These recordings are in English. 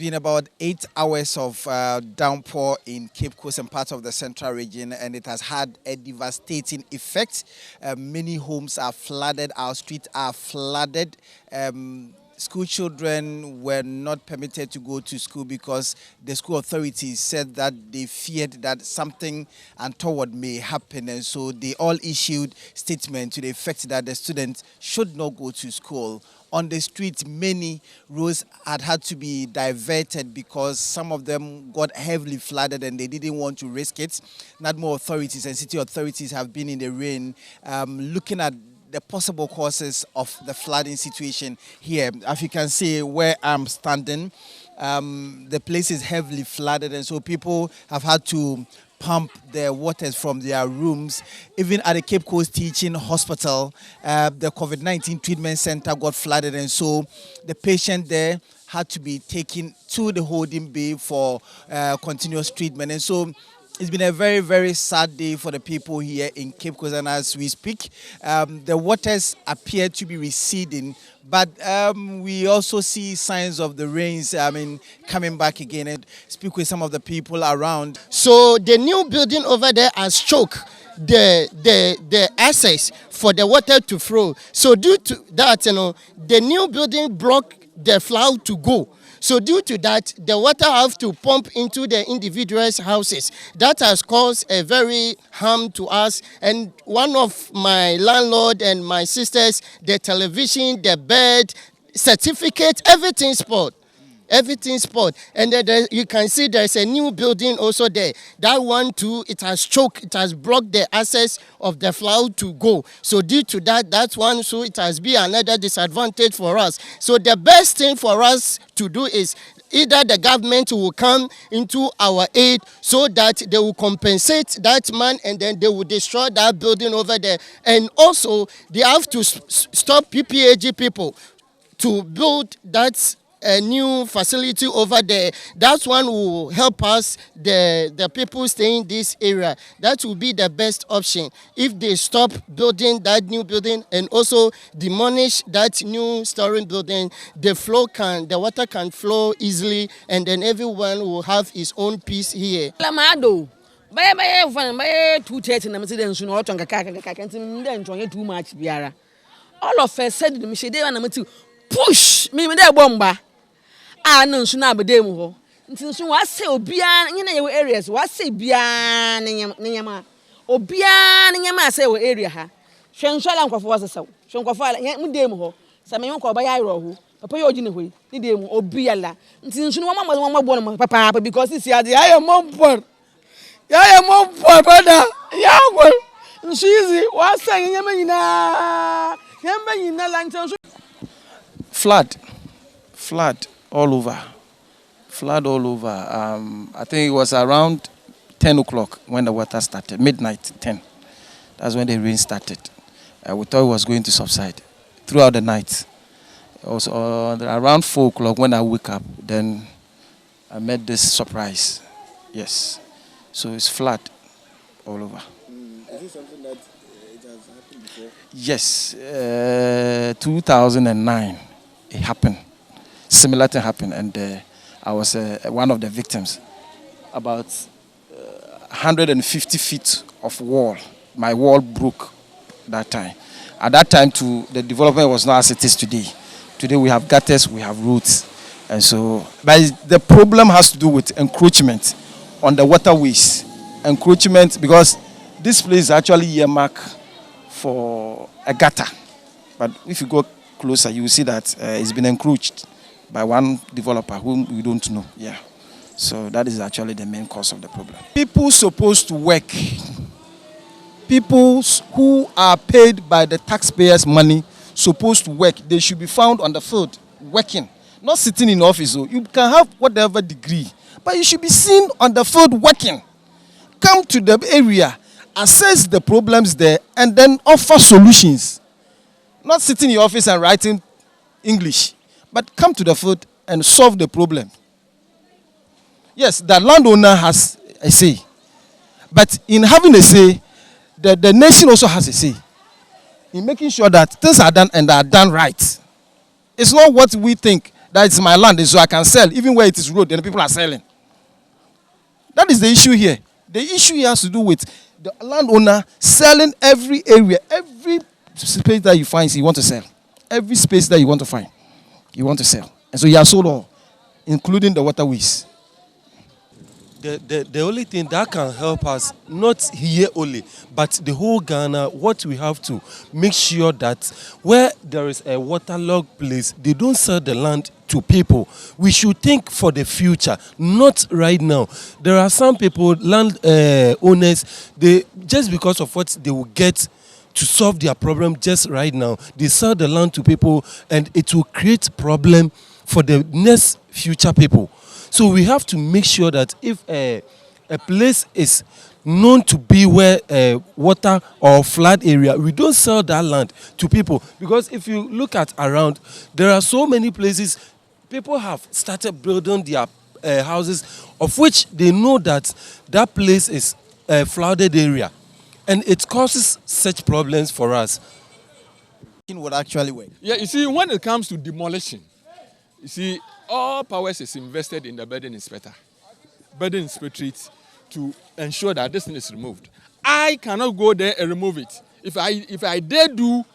been about 8 hours of downpour in Cape Coast and parts of the central region, and it has had a devastating effect. Many homes are flooded, our streets are flooded. School children were not permitted to go to school because the school authorities said that they feared that something untoward may happen, and so they all issued statements to the effect that the students should not go to school. On the street, many roads had to be diverted because some of them got heavily flooded and they didn't want to risk it. NADMO authorities and city authorities have been in the rain looking at the possible causes of the flooding situation here. As you can see where I'm standing, the place is heavily flooded, and so people have had to pump the waters from their rooms. Even at the Cape Coast Teaching Hospital, the COVID-19 treatment center got flooded, and so the patient there had to be taken to the holding bay for continuous treatment. And so it's been a very, very sad day for the people here in Cape Coast, and as we speak, the waters appear to be receding, but we also see signs of the rains coming back again, and speak with some of the people around. So the new building over there has choked the access for the water to flow. So due to that, the new building blocked the flow to go. So due to that, the water have to pump into the individuals' houses. That has caused a very harm to us. And one of my landlord and my sisters, the television, the bed, certificate, everything spoiled. Everything spoiled. And then you can see there's a new building also there. That one too, it has choked, it has blocked the access of the flow to go. So due to that, that one, so it has been another disadvantage for us. So the best thing for us to do is either the government will come into our aid so that they will compensate that man, and then they will destroy that building over there. And also, they have to stop PPAG people to build that a new facility over there. That one will help us, the people staying in this area. That will be the best option. If they stop building that new building and also demolish that new storing building, the water can flow easily, and then everyone will have his own peace here. Lamado. By 2:30 na mse den su na otonka kaka ntim den tonye too much biara. All of us said me shede na mte push me dey bomba. No nsu na abede mu ho nti nsu wa se obia nyina ye areas wa se bia nyama obia nyama se we area ha hwenso ala nkofo wa sesaw hwenkofo ala mu dem ho sa me nko ba ya iro ho papa ye ogine hoi ni dem obia la nti nsu no mama bo no papa because this ya dey mompor bada ya go nsu izi wa se nyama nyina la nti flood all over. Flood all over. I think it was around 10 o'clock when the water started, midnight 10. That's when the rain started. We thought it was going to subside throughout the night. It was around 4 o'clock when I woke up, then I met this surprise. Yes. So it's flood all over. Is it something that it has happened before? Yes. 2009 it happened. Similar thing happened, and I was one of the victims. About 150 feet of wall. My wall broke that time. At that time, too, the development was not as it is today. Today we have gutters, we have roads, and so. But the problem has to do with encroachment on the waterways. Encroachment because this place is actually earmarked for a gutter. But if you go closer, you will see that it's been encroached by one developer whom we don't know. Yeah. So that is actually the main cause of the problem. People supposed to work. People who are paid by the taxpayers' money supposed to work. They should be found on the field working, not sitting in office. You can have whatever degree, but you should be seen on the field working. Come to the area, assess the problems there, and then offer solutions. Not sitting in your office and writing English. But come to the field and solve the problem. Yes, the landowner has a say. But in having a say, the nation also has a say. In making sure that things are done and are done right. It's not what we think that it's my land, so I can sell, even where it is road, and the people are selling. That is the issue here. The issue here has to do with the landowner selling every area, every space that you find, you want to sell. Every space that you want to find, you want to sell. And so you have sold all, including the waterways. The only thing that can help us, not here only, but the whole Ghana, what we have to make sure that where there is a waterlogged place, they don't sell the land to people. We should think for the future, not right now. There are some people, land owners, they just because of what they will get to solve their problem just right now, they sell the land to people, and it will create problem for the next future people. So we have to make sure that if a place is known to be where water or flood area, we don't sell that land to people. Because if you look at around, there are so many places people have started building their houses, of which they know that that place is a flooded area. And it causes such problems for us. It would actually work. Yeah, you see, when it comes to demolition, you see, all powers is invested in the building inspector to ensure that this thing is removed. I cannot go there and remove it. If I dare do,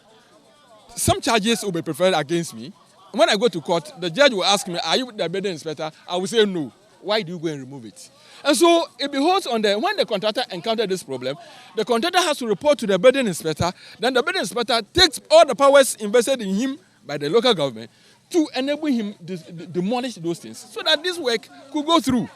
some charges will be preferred against me. When I go to court, the judge will ask me, are you the building inspector? I will say no. Why do you go and remove it? And so it beholds on when the contractor encounters this problem, the contractor has to report to the building inspector. Then the building inspector takes all the powers invested in him by the local government to enable him to demolish those things so that this work could go through.